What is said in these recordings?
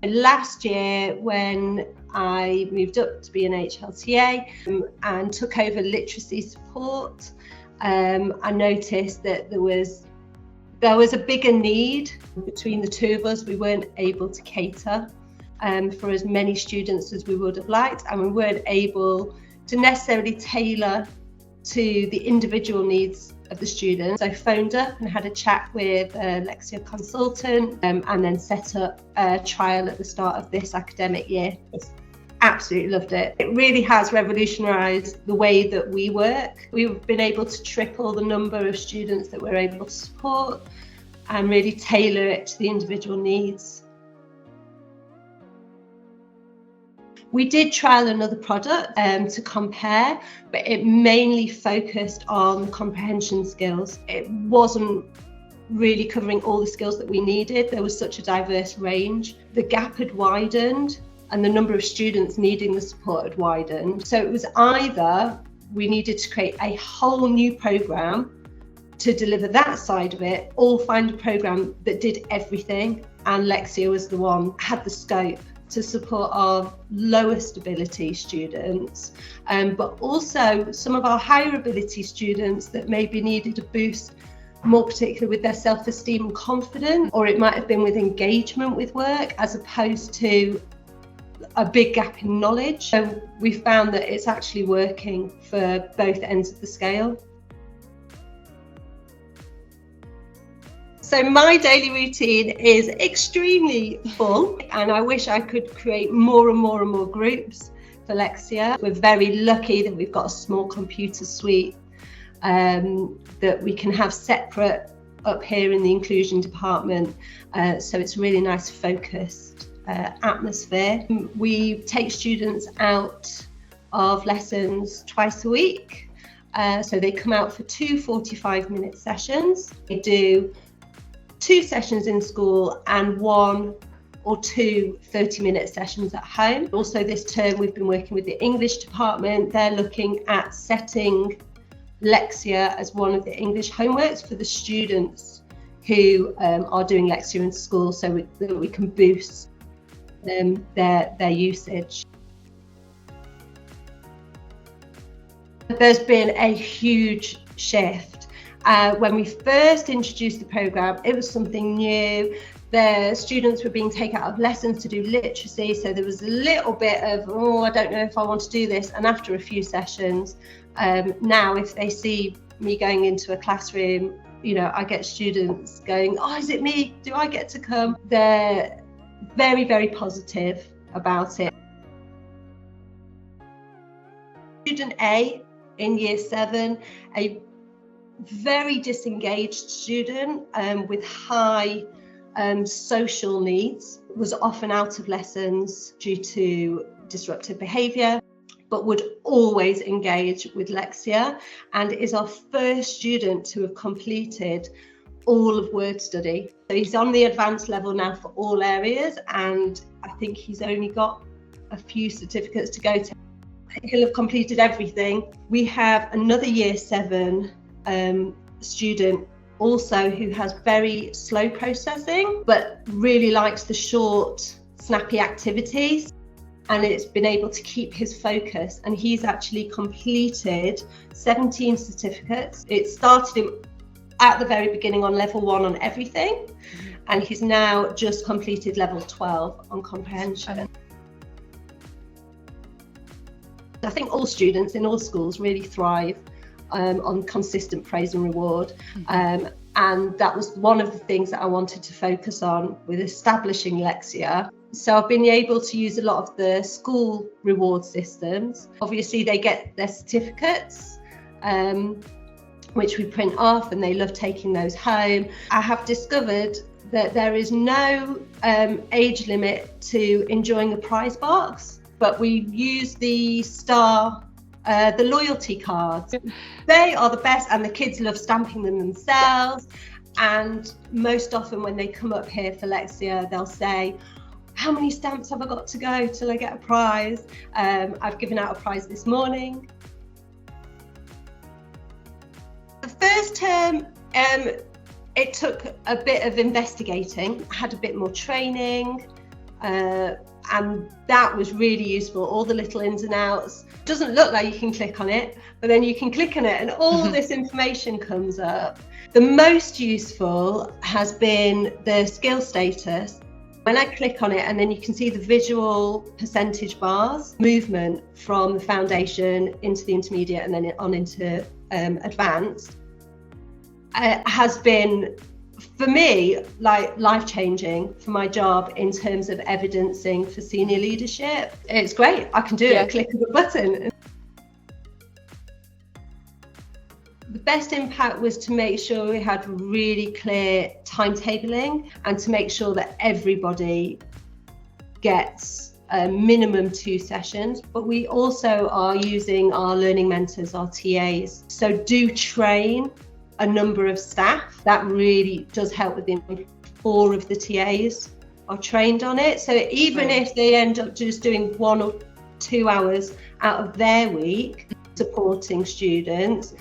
Last year, when I moved up to be an HLTA and took over literacy support, I noticed that there was a bigger need between the two of us. We weren't able to cater for as many students as we would have liked, and we weren't able to necessarily tailor to the individual needs of the students. So I phoned up and had a chat with a Lexia consultant and then set up a trial at the start of this academic year. Absolutely loved it. It really has revolutionised the way that we work. We've been able to triple the number of students that we're able to support and really tailor it to the individual needs. We did trial another product to compare, but it mainly focused on comprehension skills. It wasn't really covering all the skills that we needed. There was such a diverse range. The gap had widened and the number of students needing the support had widened. So it was either we needed to create a whole new programme to deliver that side of it, or find a programme that did everything, and Lexia was the one had the scope to support our lowest ability students, but also some of our higher ability students that maybe needed a boost, more particularly with their self-esteem and confidence, or it might have been with engagement with work as opposed to a big gap in knowledge. So we found that it's actually working for both ends of the scale. So my daily routine is extremely full, and I wish I could create more and more and more groups for Lexia. We're very lucky that we've got a small computer suite that we can have separate up here in the inclusion department. So it's a really nice focused atmosphere. We take students out of lessons twice a week. So they come out for two 45-minute sessions. They do 2 sessions in school and 1 or 2 30-minute sessions at home. Also this term we've been working with the English department. They're looking at setting Lexia as one of the English homeworks for the students who are doing Lexia in school, so that we can boost their usage. There's been a huge shift. When we first introduced the programme, it was something new. The students were being taken out of lessons to do literacy, so there was a little bit of, I don't know if I want to do this. And after a few sessions, now if they see me going into a classroom, I get students going, is it me? Do I get to come? They're very, very positive about it. Student A in year 7, a very disengaged student with high social needs, was often out of lessons due to disruptive behaviour, but would always engage with Lexia, and is our first student to have completed all of word study. So he's on the advanced level now for all areas, and I think he's only got a few certificates to go to. He'll have completed everything. We have another year 7 student also who has very slow processing, but really likes the short, snappy activities, and it's been able to keep his focus, and he's actually completed 17 certificates. It started him at the very beginning on level 1 on everything, and he's now just completed level 12 on comprehension. I think all students in all schools really thrive on consistent praise and reward, and that was one of the things that I wanted to focus on with establishing Lexia. So I've been able to use a lot of the school reward systems. Obviously they get their certificates, which we print off, and they love taking those home. I have discovered that there is no age limit to enjoying a prize box, but we use the the loyalty cards. They are the best, and the kids love stamping them themselves. And most often when they come up here for Lexia, they'll say, how many stamps have I got to go till I get a prize? I've given out a prize this morning. The first term, it took a bit of investigating. I had a bit more training. and that was really useful. All the little ins and outs. It doesn't look like you can click on it, but then you can click on it and all this information comes up. The most useful has been the skill status. When I click on it, and then you can see the visual percentage bars, movement from the foundation into the intermediate and then on into advanced, has been, for me, like life-changing for my job in terms of evidencing for senior leadership. It's great. I can do it at a click of a button. The best impact was to make sure we had really clear timetabling and to make sure that everybody gets a minimum 2 sessions. But we also are using our learning mentors, our TAs. So do train a number of staff. That really does help with the 4 of the TAs are trained on it. So even if they end up just doing 1 or 2 hours out of their week supporting students,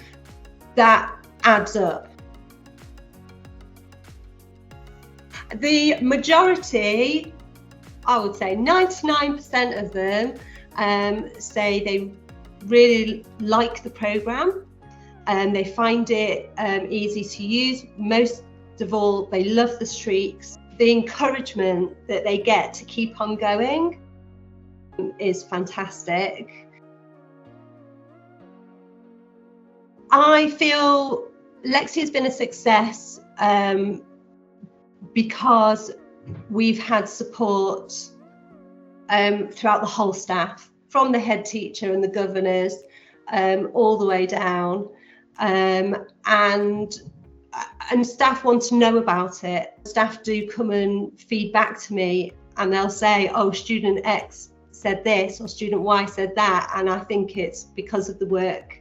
that adds up. The majority, I would say 99% of them, say they really like the programme and they find it easy to use. Most of all, they love the streaks. The encouragement that they get to keep on going is fantastic. I feel Lexia has been a success because we've had support throughout the whole staff, from the head teacher and the governors all the way down, and staff want to know about it. Staff do come and feed back to me and they'll say, oh, student X said this or student Y said that, and I think it's because of the work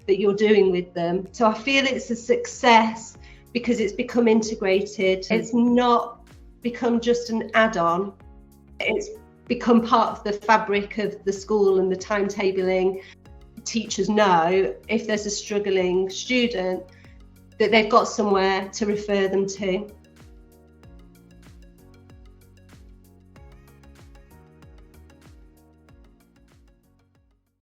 that you're doing with them. So I feel it's a success because it's become integrated. It's not become just an add-on. It's become part of the fabric of the school and the timetabling. Teachers know if there's a struggling student that they've got somewhere to refer them to.